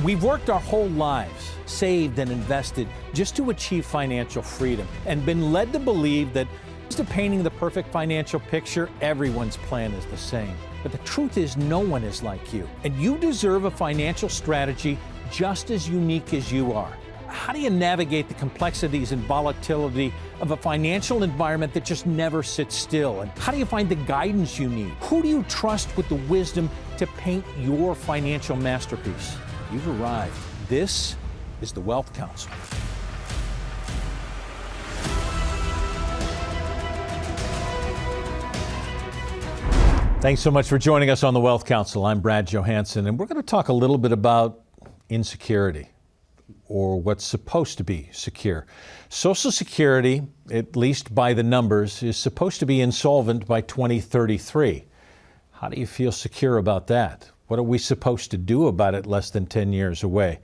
We've worked our whole lives, saved and invested just to achieve financial freedom, and been led to believe that instead of painting the perfect financial picture, everyone's plan is the same. But the truth is, no one is like you, and you deserve a financial strategy just as unique as you are. How do you navigate the complexities and volatility of a financial environment that just never sits still? And how do you find the guidance you need? Who do you trust with the wisdom to paint your financial masterpiece? You've arrived. This is the Wealth Council. Thanks so much for joining us on the Wealth Council. I'm Brad Johansson, and we're going to talk a little bit about insecurity, or what's supposed to be secure. Social Security, at least by the numbers, is supposed to be insolvent by 2033. How do you feel secure about that? What are we supposed to do about it less than 10 years away?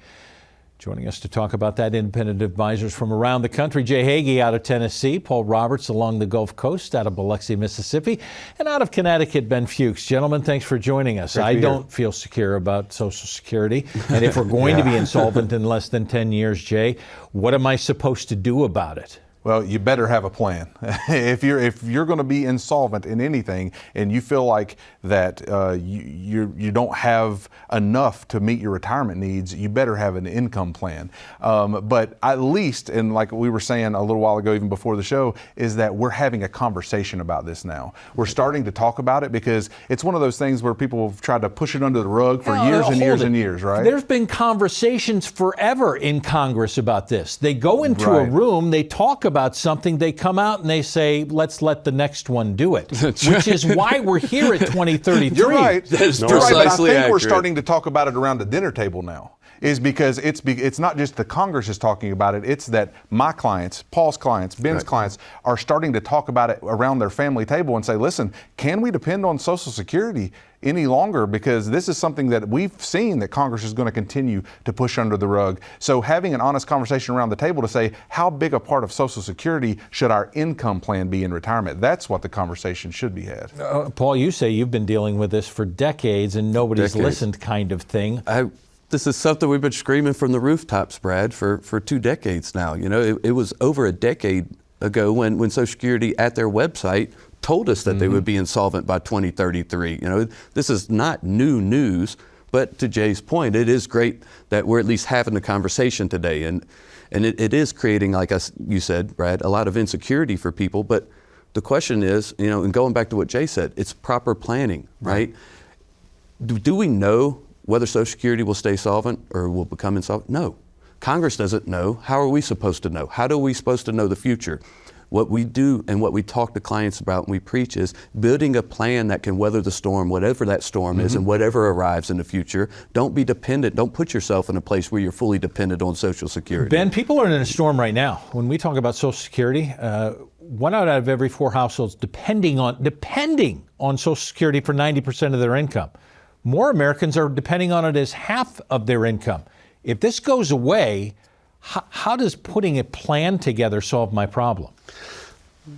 Joining us to talk about that, independent advisors from around the country. Jay Hagy out of Tennessee, Paul Roberts along the Gulf Coast, out of Biloxi, Mississippi, and out of Connecticut, Ben Fuchs. Gentlemen, thanks for joining us. I don't feel secure about Social Security. And if we're going to be insolvent in less than 10 years, Jay, what am I supposed to do about it? Well, you better have a plan. If you're going to be insolvent in anything, and you feel like that you don't have enough to meet your retirement needs, you better have an income plan. But at least, and like we were saying a little while ago, even before the show, is that we're having a conversation about this now. We're starting to talk about it because it's one of those things where people have tried to push it under the rug for years and years and years, right? There's been conversations forever in Congress about this. They go into a room, they talk about something, they come out and they say, let's let the next one do it. Which is why we're here at 2033. You're right. That is You're right, but I think accurate. we're starting to talk about it around the dinner table now. Is because it's not just the Congress is talking about it, it's that my clients, Paul's clients, Ben's clients are starting to talk about it around their family table and say, listen, can we depend on Social Security any longer? Because this is something that we've seen that Congress is going to continue to push under the rug. So having an honest conversation around the table to say, how big a part of Social Security should our income plan be in retirement? That's what the conversation should be had. Paul, you say you've been dealing with this for decades and nobody's listened kind of thing. This is something we've been screaming from the rooftops, Brad, for 2 decades now. You know, it was over a decade ago when Social Security at their website told us that they would be insolvent by 2033. You know, this is not new news, but to Jay's point, it is great that we're at least having the conversation today. And it is creating, like you said, Brad, a lot of insecurity for people. But the question is, you know, and going back to what Jay said, it's proper planning, right? Do we know whether Social Security will stay solvent or will become insolvent? No. Congress doesn't know. How are we supposed to know? How are we supposed to know the future? What we do and what we talk to clients about and we preach is building a plan that can weather the storm, whatever that storm is and whatever arrives in the future. Don't be dependent. Don't put yourself in a place where you're fully dependent on Social Security. Ben, people are in a storm right now. When we talk about Social Security, 1 out of every 4 households depending on Social Security for 90% of their income. More Americans are depending on it as half of their income. If this goes away, how does putting a plan together solve my problem?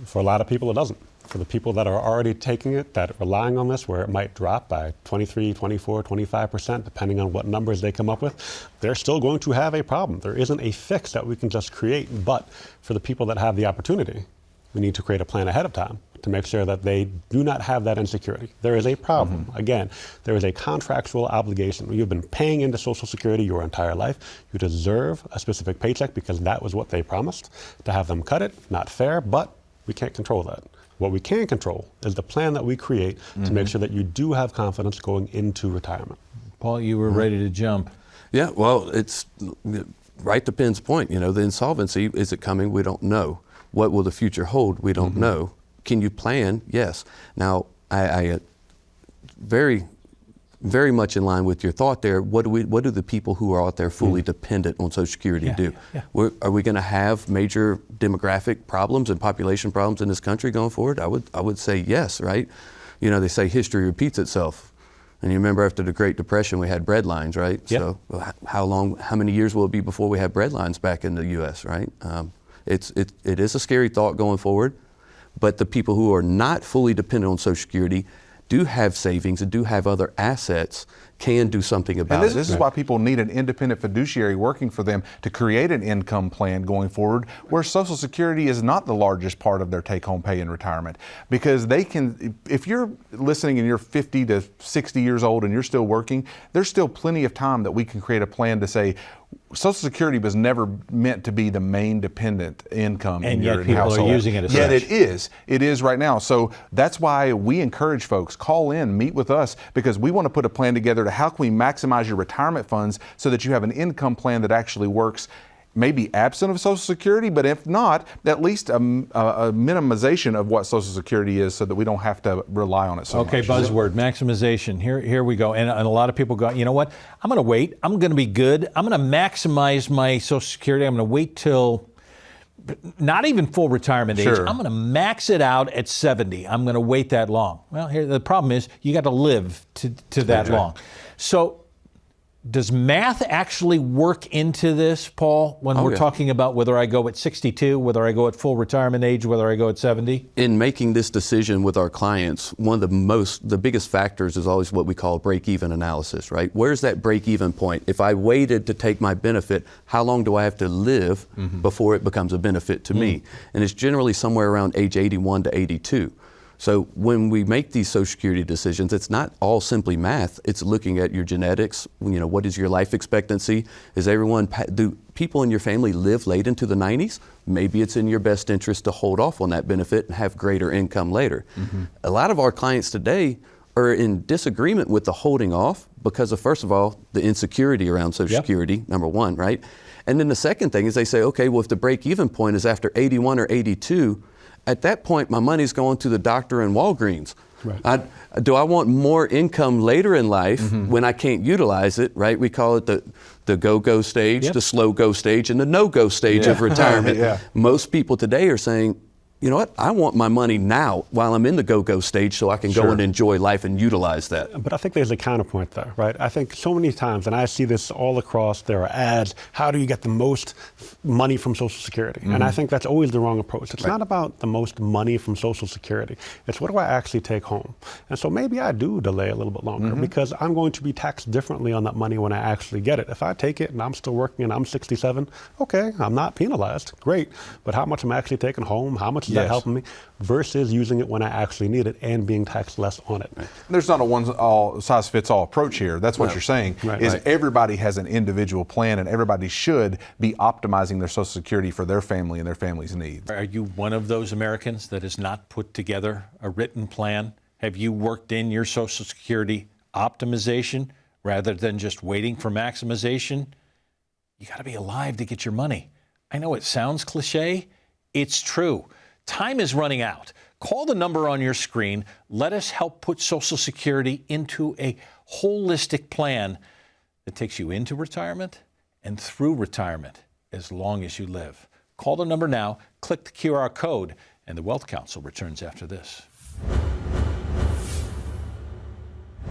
For a lot of people, it doesn't. For the people that are already taking it, that are relying on this, where it might drop by 23, 24, 25%, depending on what numbers they come up with, they're still going to have a problem. There isn't a fix that we can just create, but for the people that have the opportunity, we need to create a plan ahead of time to make sure that they do not have that insecurity. There is a problem. Again, there is a contractual obligation. You've been paying into Social Security your entire life. You deserve a specific paycheck because that was what they promised. To have them cut it, not fair, but we can't control that. What we can control is the plan that we create to make sure that you do have confidence going into retirement. Paul, you were ready to jump. Yeah, well, it's right to Ben's point. You know, the insolvency, is it coming? We don't know. What will the future hold? We don't know. Can you plan? Yes. Now, I very, very much in line with your thought there. What do the people who are out there fully dependent on Social Security do? Are we going to have major demographic problems and population problems in this country going forward? I would say yes, right? You know, they say history repeats itself. And you remember after the Great Depression, we had bread lines, right? So how many years will it be before we have bread lines back in the U.S., right? It is a scary thought going forward. But the people who are not fully dependent on Social Security do have savings and do have other assets, can do something about And it. this is why people need an independent fiduciary working for them to create an income plan going forward, where Social Security is not the largest part of their take-home pay in retirement. Because they can, if you're listening and you're 50 to 60 years old and you're still working, there's still plenty of time that we can create a plan to say, Social Security was never meant to be the main dependent income And in yet your people are household. using it as Yet such. it is. It is right now. So that's why we encourage folks, call in, meet with us, because we want to put a plan together to how can we maximize your retirement funds so that you have an income plan that actually works, maybe absent of Social Security, but if not, at least a minimization of what Social Security is so that we don't have to rely on it so Okay, much. buzzword, maximization. Here we go. And a lot of people go, you know what? I'm going to wait. I'm going to be good. I'm going to maximize my Social Security. I'm going to wait till not even full retirement age. Sure. I'm going to max it out at 70. I'm going to wait that long. Well, here the problem is you got to live to that long. So does math actually work into this, Paul, when we're yeah. talking about whether I go at 62, whether I go at full retirement age, whether I go at 70? In making this decision with our clients, one of the biggest factors is always what we call break-even analysis, right? Where's that break-even point? If I waited to take my benefit, how long do I have to live before it becomes a benefit to me? And it's generally somewhere around age 81 to 82. So when we make these Social Security decisions, it's not all simply math. It's looking at your genetics. You know, what is your life expectancy? Do people in your family live late into the 90s? Maybe it's in your best interest to hold off on that benefit and have greater income later. A lot of our clients today are in disagreement with the holding off because of, first of all, the insecurity around Social Security, number one, right? And then the second thing is they say, okay, well, if the break-even point is after 81 or 82, at that point, my money's going to the doctor and Walgreens. Right. Do I want more income later in life when I can't utilize it, right? We call it the go-go stage, the slow-go stage, and the no-go stage of retirement. Most people today are saying, you know what, I want my money now while I'm in the go-go stage so I can go and enjoy life and utilize that. But I think there's a counterpoint there, right? I think so many times, and I see this all across, there are ads, how do you get the most money from Social Security? And I think that's always the wrong approach. It's not about the most money from Social Security. It's what do I actually take home? And so maybe I do delay a little bit longer because I'm going to be taxed differently on that money when I actually get it. If I take it and I'm still working and I'm 67, okay, I'm not penalized, great. But how much am I actually taking home? How much is that helping me? Versus using it when I actually need it and being taxed less on it. There's not a one-size-fits-all approach here. That's what you're saying, everybody has an individual plan and everybody should be optimizing their Social Security for their family and their family's needs. Are you one of those Americans that has not put together a written plan? Have you worked in your Social Security optimization rather than just waiting for maximization? You got to be alive to get your money. I know it sounds cliche. It's true. Time is running out. Call the number on your screen. Let us help put Social Security into a holistic plan that takes you into retirement and through retirement as long as you live. Call the number now, click the QR code, and the Wealth Council returns after this.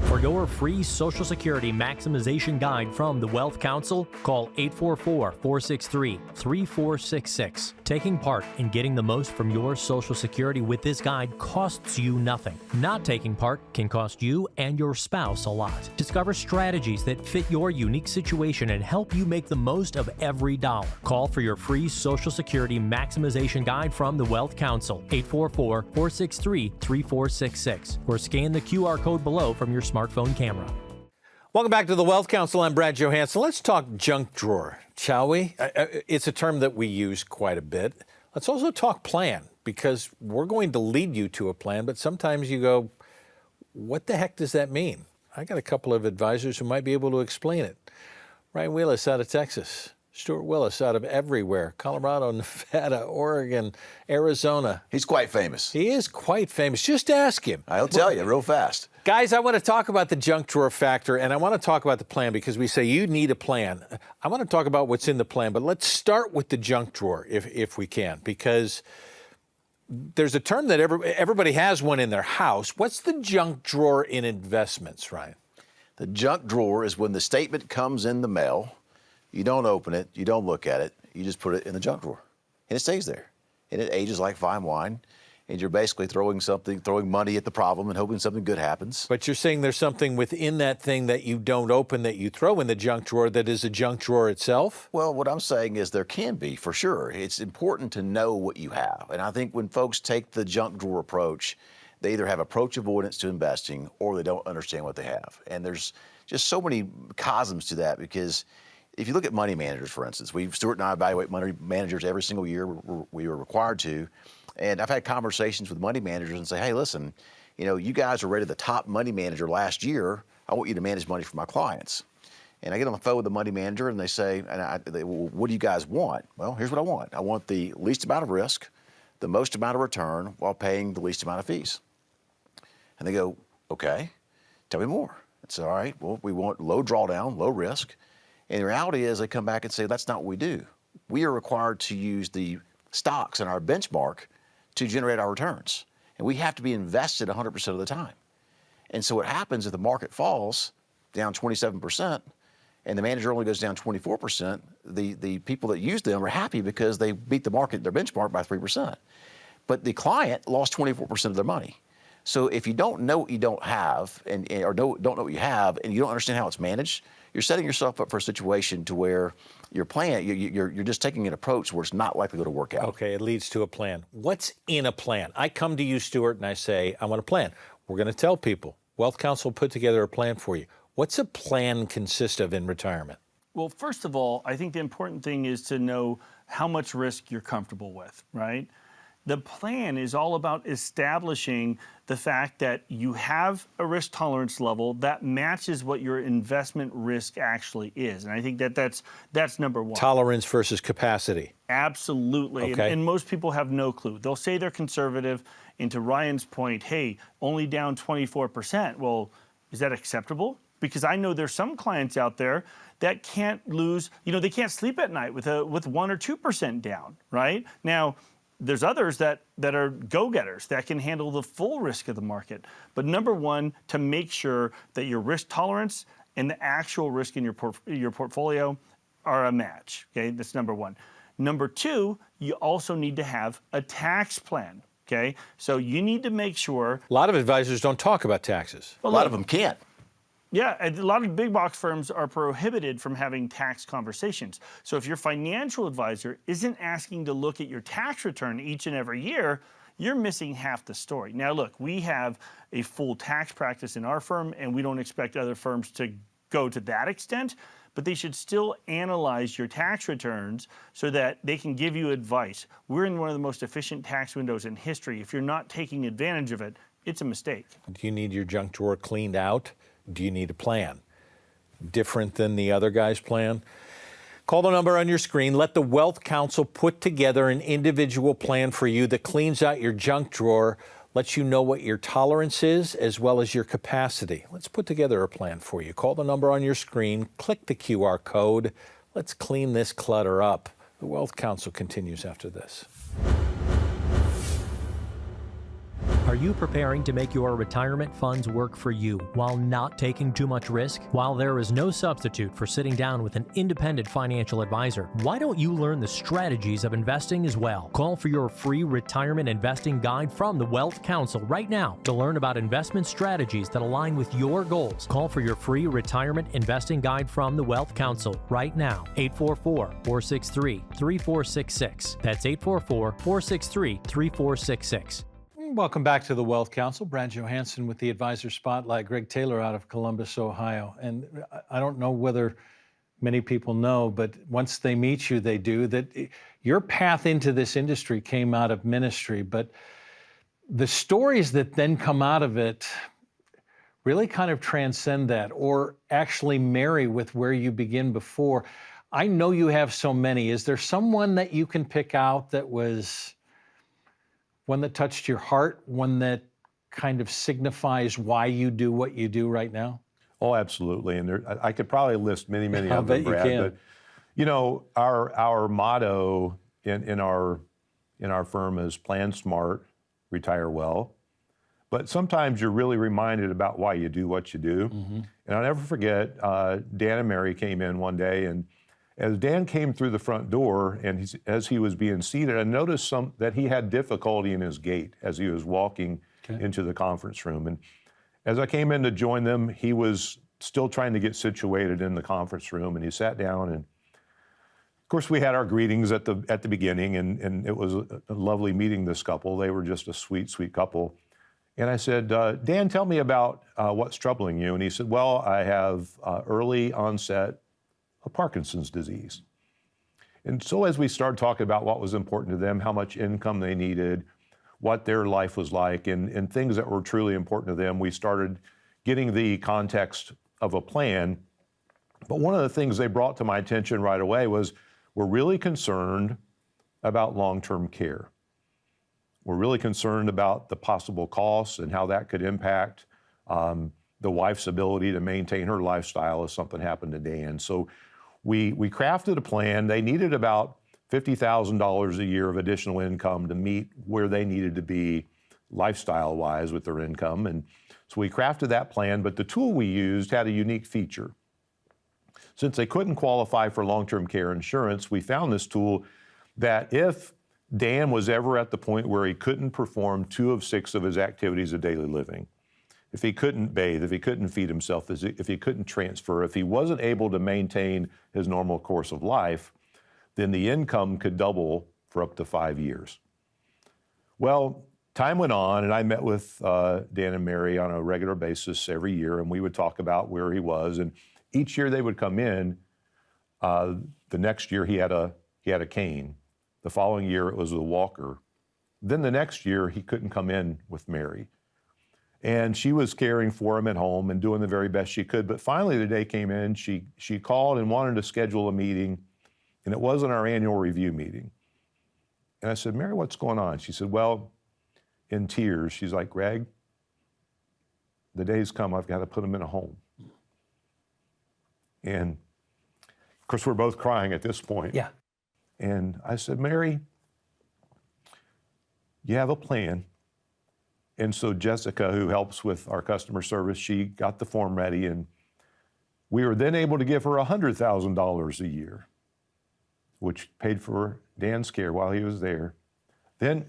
For your free Social Security maximization guide from the Wealth Council, call 844-463-3466. Taking part in getting the most from your Social Security with this guide costs you nothing. Not taking part can cost you and your spouse a lot. Discover strategies that fit your unique situation and help you make the most of every dollar. Call for your free Social Security maximization guide from the Wealth Council, 844-463-3466, or scan the QR code below from your smartphone camera. Welcome back to the Wealth Council. I'm Brad Johansson. Let's talk junk drawer, shall we? It's a term that we use quite a bit. Let's also talk plan, because we're going to lead you to a plan, but sometimes you go, what the heck does that mean? I got a couple of advisors who might be able to explain it. Ryan Willis out of Texas. Stuart Willis out of everywhere, Colorado, Nevada, Oregon, Arizona. He's quite famous. He is quite famous. Just ask him. I'll tell you real fast. Guys, I want to talk about the junk drawer factor, and I want to talk about the plan because we say you need a plan. I want to talk about what's in the plan, but let's start with the junk drawer if we can, because there's a term that everybody has one in their house. What's the junk drawer in investments, Ryan? The junk drawer is when the statement comes in the mail. You don't open it, you don't look at it, you just put it in the junk drawer. And it stays there. And it ages like fine wine. and you're basically throwing money at the problem and hoping something good happens. But you're saying there's something within that thing that you don't open that you throw in the junk drawer that is a junk drawer itself? Well, what I'm saying is there can be, for sure. It's important to know what you have. And I think when folks take the junk drawer approach, they either have approach avoidance to investing or they don't understand what they have. And there's just so many cosms to that, because if you look at money managers, for instance, Stuart and I evaluate money managers every single year. We were required to. And I've had conversations with money managers and say, hey, listen, you guys were rated the top money manager last year. I want you to manage money for my clients. And I get on the phone with the money manager and they say, well, what do you guys want? Well, here's what I want. I want the least amount of risk, the most amount of return while paying the least amount of fees. And they go, okay, tell me more. It's all right, well, we want low drawdown, low risk. And the reality is they come back and say, that's not what we do. We are required to use the stocks in our benchmark to generate our returns. And we have to be invested 100% of the time. And so what happens if the market falls down 27% and the manager only goes down 24%, the people that use them are happy because they beat the market, their benchmark, by 3%. But the client lost 24% of their money. So if you don't know what you don't have, or don't know what you have, and you don't understand how it's managed, you're setting yourself up for a situation to where your plan, you're just taking an approach where it's not likely going to work out. Okay, it leads to a plan. What's in a plan? I come to you, Stuart, and I say, I want a plan. We're going to tell people. Wealth Council put together a plan for you. What's a plan consist of in retirement? Well, first of all, I think the important thing is to know how much risk you're comfortable with, right? The plan is all about establishing the fact that you have a risk tolerance level that matches what your investment risk actually is. And I think that's number one. Tolerance versus capacity. Absolutely. Okay. And most people have no clue. They'll say they're conservative. And to Ryan's point, hey, only down 24%. Well, is that acceptable? Because I know there's some clients out there that can't lose, they can't sleep at night with 1 or 2% down, right? Now, there's others that are go-getters that can handle the full risk of the market. But number one, to make sure that your risk tolerance and the actual risk in your portfolio are a match. Okay, that's number one. Number two, you also need to have a tax plan. Okay, so you need to make sure. A lot of advisors don't talk about taxes. A lot of them can't. Yeah, a lot of big box firms are prohibited from having tax conversations. So if your financial advisor isn't asking to look at your tax return each and every year, you're missing half the story. Now, look, we have a full tax practice in our firm, and we don't expect other firms to go to that extent, but they should still analyze your tax returns so that they can give you advice. We're in one of the most efficient tax windows in history. If you're not taking advantage of it, it's a mistake. Do you need your junk drawer cleaned out? Do you need a plan? Different than the other guy's plan? Call the number on your screen. Let the Wealth Council put together an individual plan for you that cleans out your junk drawer, lets you know what your tolerance is as well as your capacity. Let's put together a plan for you. Call the number on your screen. Click the QR code. Let's clean this clutter up. The Wealth Council continues after this. Are you preparing to make your retirement funds work for you while not taking too much risk? While there is no substitute for sitting down with an independent financial advisor, why don't you learn the strategies of investing as well? Call for your free retirement investing guide from the Wealth Council right now to learn about investment strategies that align with your goals. Call for your free retirement investing guide from the Wealth Council right now. 844-463-3466. That's 844-463-3466. Welcome back to the Wealth Council. Brad Johansson with the Advisor Spotlight. Greg Taylor out of Columbus, Ohio. And I don't know whether many people know, but once they meet you, they do, that your path into this industry came out of ministry. But the stories that then come out of it really kind of transcend that, or actually marry with where you begin before. I know you have so many. Is there someone that you can pick out that was one that touched your heart, one that kind of signifies why you do what you do right now? Oh, absolutely. And I could probably list many of them, Brad. Can. But our motto in our firm is plan smart, retire well. But sometimes you're really reminded about why you do what you do. Mm-hmm. And I'll never forget, Dan and Mary came in one day and As Dan came through the front door and as he was being seated, I noticed that he had difficulty in his gait as he was walking into the conference room. And as I came in to join them, he was still trying to get situated in the conference room, and he sat down. And of course, we had our greetings at the beginning, and it was a lovely meeting this couple. They were just a sweet, sweet couple. And I said, Dan, tell me about what's troubling you. And he said, well, I have early onset of Parkinson's disease. And so as we started talking about what was important to them, how much income they needed, what their life was like, and things that were truly important to them, we started getting the context of a plan. But one of the things they brought to my attention right away was, we're really concerned about long-term care. We're really concerned about the possible costs and how that could impact the wife's ability to maintain her lifestyle if something happened to Dan. So we crafted a plan. They needed about $50,000 a year of additional income to meet where they needed to be lifestyle-wise with their income. And so we crafted that plan, but the tool we used had a unique feature. Since they couldn't qualify for long-term care insurance, we found this tool that if Dan was ever at the point where he couldn't perform 2 of 6 of his activities of daily living, if he couldn't bathe, if he couldn't feed himself, if he couldn't transfer, if he wasn't able to maintain his normal course of life, then the income could double for up to 5 years. Well, time went on, and I met with Dan and Mary on a regular basis every year, and we would talk about where he was. And each year they would come in. The next year he had a cane. The following year it was a walker. Then the next year he couldn't come in with Mary. And she was caring for him at home and doing the very best she could. But finally the day came in, she called and wanted to schedule a meeting, and it wasn't our annual review meeting. And I said, Mary, what's going on? She said, well, in tears, she's like, Greg, the day's come, I've got to put him in a home. And of course, we're both crying at this point. Yeah. And I said, Mary, you have a plan. And so Jessica, who helps with our customer service, she got the form ready, and we were then able to give her $100,000 a year, which paid for Dan's care while he was there. Then,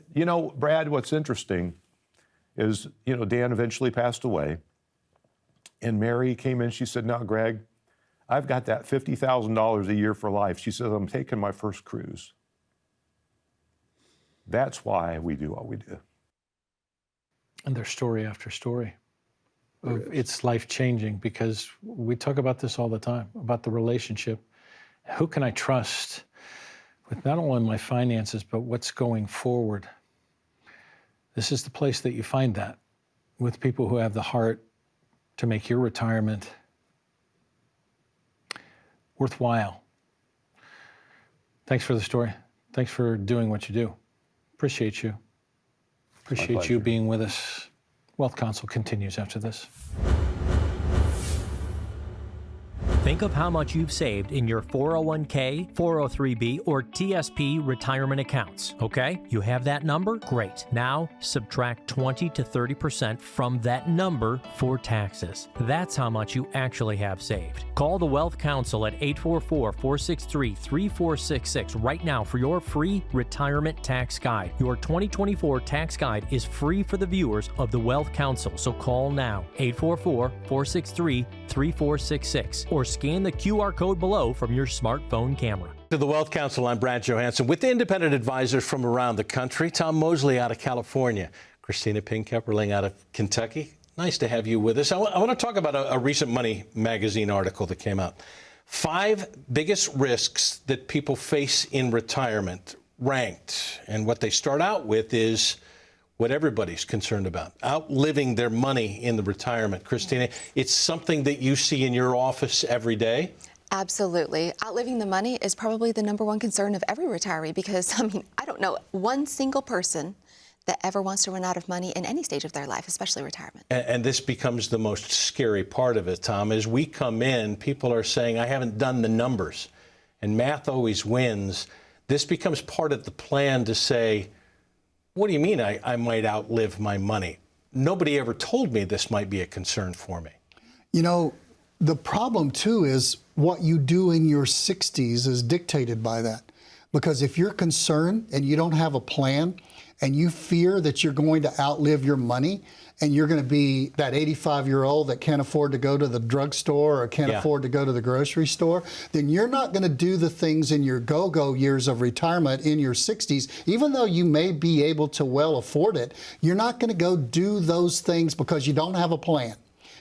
Brad, what's interesting is, Dan eventually passed away, and Mary came in, she said, now, Greg, I've got that $50,000 a year for life. She says, I'm taking my first cruise. That's why we do what we do. And there's story after story. It's life-changing, because we talk about this all the time, about the relationship. Who can I trust with not only my finances, but what's going forward? This is the place that you find that, with people who have the heart to make your retirement worthwhile. Thanks for the story. Thanks for doing what you do. Appreciate you. Appreciate you being with us. Wealth Counsel continues after this. Think of how much you've saved in your 401k, 403b, or TSP retirement accounts, okay? You have that number? Great. Now, subtract 20 to 30% from that number for taxes. That's how much you actually have saved. Call the Wealth Counsel at 844-463-3466 right now for your free retirement tax guide. Your 2024 tax guide is free for the viewers of the Wealth Counsel, so call now, 844-463-3466, or scan the QR code below from your smartphone camera. To the Wealth Counsel, I'm Brad Johansson with independent advisors from around the country. Tom Mosley out of California, Christina Pink-Kepperling out of Kentucky. Nice to have you with us. I want to talk about a recent Money magazine article that came out. 5 biggest risks that people face in retirement, ranked. And what they start out with is what everybody's concerned about, outliving their money in the retirement. Christina, it's something that you see in your office every day? Absolutely. Outliving the money is probably the #1 concern of every retiree, because, I don't know one single person that ever wants to run out of money in any stage of their life, especially retirement. And this becomes the most scary part of it, Tom. As we come in, people are saying, I haven't done the numbers. And math always wins. This becomes part of the plan to say, what do you mean I might outlive my money? Nobody ever told me this might be a concern for me. The problem, too, is what you do in your 60s is dictated by that. Because if you're concerned and you don't have a plan and you fear that you're going to outlive your money and you're going to be that 85-year-old that can't afford to go to the drugstore or can't afford to go to the grocery store, then you're not going to do the things in your go-go years of retirement in your 60s. Even though you may be able to well afford it, you're not going to go do those things because you don't have a plan.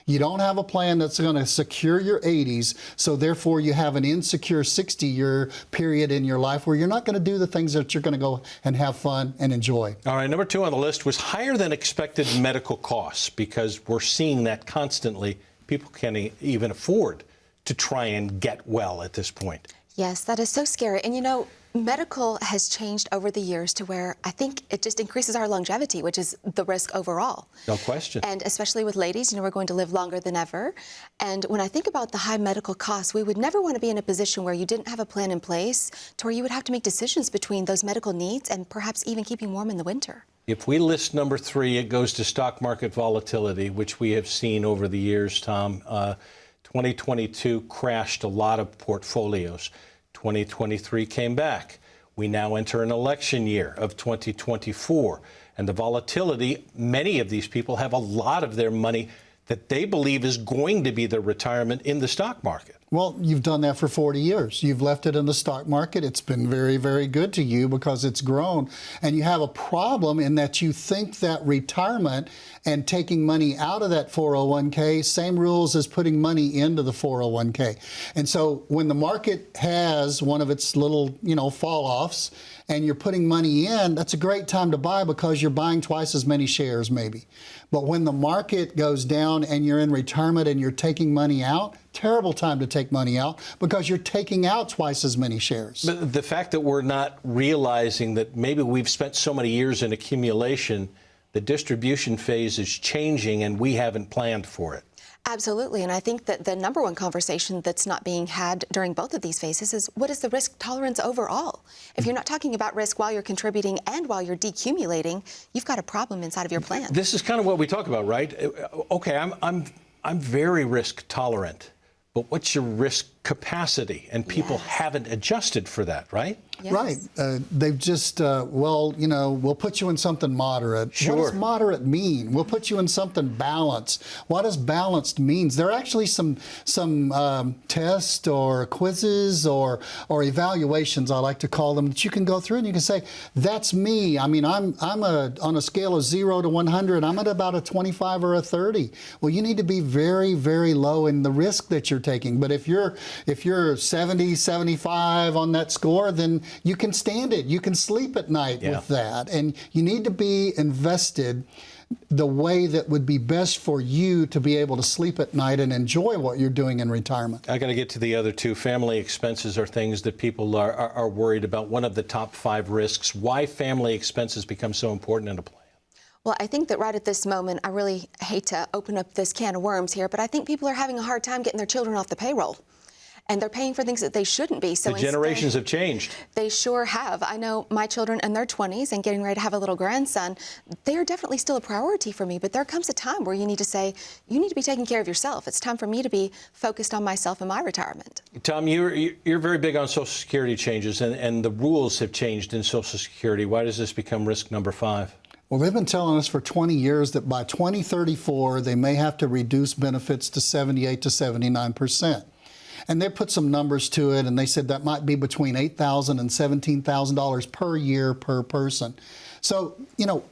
You don't have a plan that's going to secure your 80s, so therefore you have an insecure 60-year period in your life where you're not going to do the things that you're going to go and have fun and enjoy. All right, number 2 on the list was higher than expected medical costs, because we're seeing that constantly. People can't even afford to try and get well at this point. Yes, that is so scary. And you know, medical has changed over the years to where I think it just increases our longevity, which is the risk overall. No question. And especially with ladies, you know, we're going to live longer than ever. And when I think about the high medical costs, we would never want to be in a position where you didn't have a plan in place to where you would have to make decisions between those medical needs and perhaps even keeping warm in the winter. If we list number 3, it goes to stock market volatility, which we have seen over the years, Tom. 2022 crashed a lot of portfolios. 2023 came back. We now enter an election year of 2024. And the volatility, many of these people have a lot of their money that they believe is going to be their retirement in the stock market. Well, you've done that for 40 years. You've left it in the stock market. It's been very, very good to you because it's grown. And you have a problem in that you think that retirement and taking money out of that 401k, same rules as putting money into the 401k. And so when the market has one of its little, fall offs and you're putting money in, that's a great time to buy because you're buying twice as many shares maybe. But when the market goes down and you're in retirement and you're taking money out, terrible time to take money out because you're taking out twice as many shares. But the fact that we're not realizing that maybe we've spent so many years in accumulation, the distribution phase is changing and we haven't planned for it. Absolutely. And I think that the number one conversation that's not being had during both of these phases is what is the risk tolerance overall? If you're not talking about risk while you're contributing and while you're decumulating, you've got a problem inside of your plan. This is kind of what we talk about, right? Okay, I'm very risk tolerant, but what's your risk capacity? And people haven't adjusted for that, right? Yes. Right. They've just, we'll put you in something moderate. Sure. What does moderate mean? We'll put you in something balanced. What does balanced means? There are actually some tests or quizzes or evaluations, I like to call them, that you can go through and you can say, that's me. I mean, I'm on a scale of 0 to 100, I'm at about a 25 or a 30. Well, you need to be very, very low in the risk that you're taking. But if you're 70, 75 on that score, then you can stand it. You can sleep at night with that. And you need to be invested the way that would be best for you to be able to sleep at night and enjoy what you're doing in retirement. I got to get to the other 2. Family expenses are things that people are worried about. One of the top 5 risks. Why family expenses become so important in a plan? Well, I think that right at this moment, I really hate to open up this can of worms here, but I think people are having a hard time getting their children off the payroll. And they're paying for things that they shouldn't be. So the generations have changed. They sure have. I know my children in their 20s and getting ready to have a little grandson, they are definitely still a priority for me. But there comes a time where you need to say, you need to be taking care of yourself. It's time for me to be focused on myself and my retirement. Tom, you're very big on Social Security changes, and the rules have changed in Social Security. Why does this become risk number 5? Well, they've been telling us for 20 years that by 2034, they may have to reduce benefits to 78 to 79%. And they put some numbers to it, and they said that might be between $8,000 and $17,000 per year per person. So,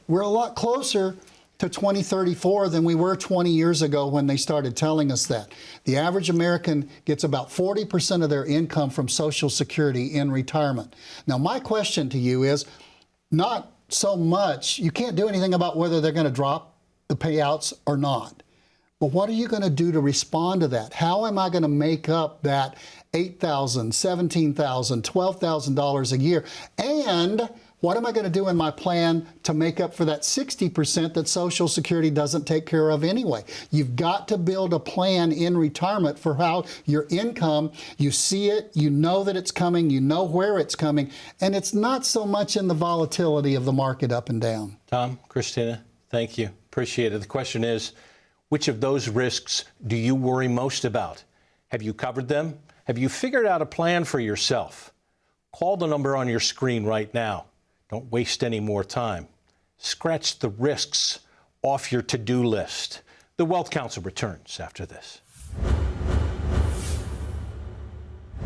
we're a lot closer to 2034 than we were 20 years ago when they started telling us that. The average American gets about 40% of their income from Social Security in retirement. Now, my question to you is not so much, you can't do anything about whether they're going to drop the payouts or not. But what are you going to do to respond to that? How am I going to make up that $8,000, $17,000, $12,000 a year? And what am I going to do in my plan to make up for that 60% that Social Security doesn't take care of anyway? You've got to build a plan in retirement for how your income, you see it, you know that it's coming, you know where it's coming, and it's not so much in the volatility of the market up and down. Tom, Christina, thank you. Appreciate it. The question is, which of those risks do you worry most about? Have you covered them? Have you figured out a plan for yourself? Call the number on your screen right now. Don't waste any more time. Scratch the risks off your to-do list. The Wealth Council returns after this.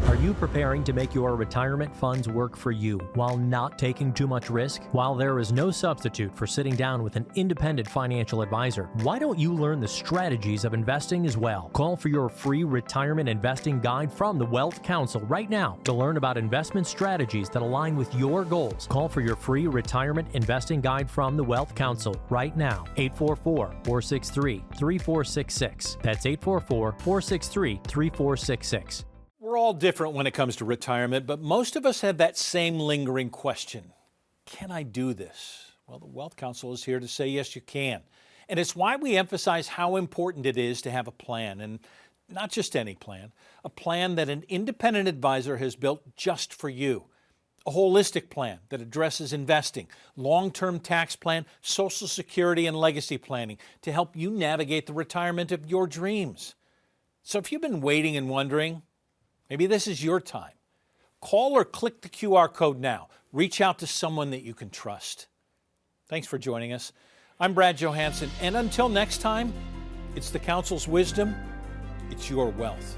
Are you preparing to make your retirement funds work for you while not taking too much risk? While there is no substitute for sitting down with an independent financial advisor, why don't you learn the strategies of investing as well? Call for your free retirement investing guide from the Wealth Council right now to learn about investment strategies that align with your goals. Call for your free retirement investing guide from the Wealth Council right now. 844-463-3466. That's 844-463-3466. We're all different when it comes to retirement, but most of us have that same lingering question. Can I do this? Well, the Wealth Council is here to say yes, you can. And it's why we emphasize how important it is to have a plan, and not just any plan, a plan that an independent advisor has built just for you. A holistic plan that addresses investing, long-term tax plan, Social Security, and legacy planning to help you navigate the retirement of your dreams. So if you've been waiting and wondering, maybe this is your time. Call or click the QR code now. Reach out to someone that you can trust. Thanks for joining us. I'm Brad Johansson, and until next time, it's the Council's wisdom, it's your wealth.